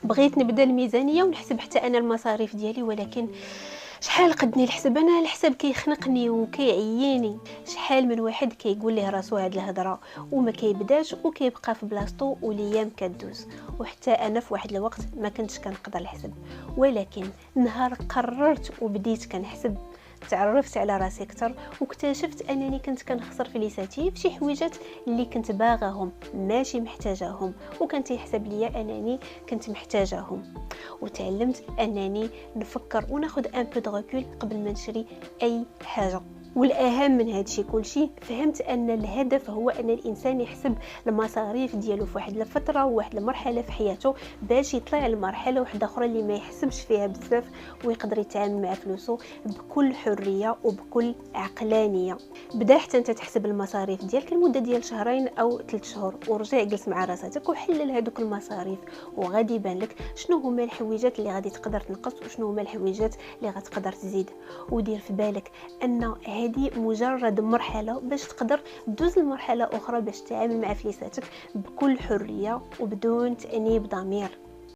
بغيت نبدا الميزانيه ونحسب حتى انا المصاريف ديالي، ولكن شحال قدني الحسب، انا الحساب كيخنقني وكيعييني. شحال من واحد كيقول ليه راسو هاد الهضره وما كيبداش وكيبقى في بلاصتو والايام كدوز. وحتى انا في واحد الوقت ما كنتش كنقدر نحسب، ولكن نهار قررت وبديت كنحسب تعرفت على راسي اكثر، واكتشفت انني كنت كنخسر فليساتي في شي حويجات اللي كنت باغاهم ماشي محتاجاهم، وكنت يحسب ليا انني كنت محتاجاهم. وتعلمت انني نفكر وناخذ ان بو دو ريكول قبل ما نشري اي حاجه. والاهم من هادشي كلشي، فهمت ان الهدف هو ان الانسان يحسب المصاريف ديالو في واحد الفتره وواحد المرحله في حياته، باش يطلع لمرحله واحده اخرى اللي ما يحسبش فيها بزاف ويقدر يتعامل مع فلوسه بكل حريه وبكل عقلانيه. بدا حتى انت تحسب المصاريف ديالك لمده ديال شهرين او 3 شهور، ورجع جلس مع راساتك وحلل هذوك المصاريف، وغادي يبان لك شنو هما الحويجات اللي غادي تقدر تنقص وشنو هما الحويجات اللي غتقدر تزيد. ودير في بالك ان هذه مجرد مرحله باش تقدر تدوز لمرحله اخرى باش تتعامل مع فلوساتك بكل حريه وبدون تانيب ضمير.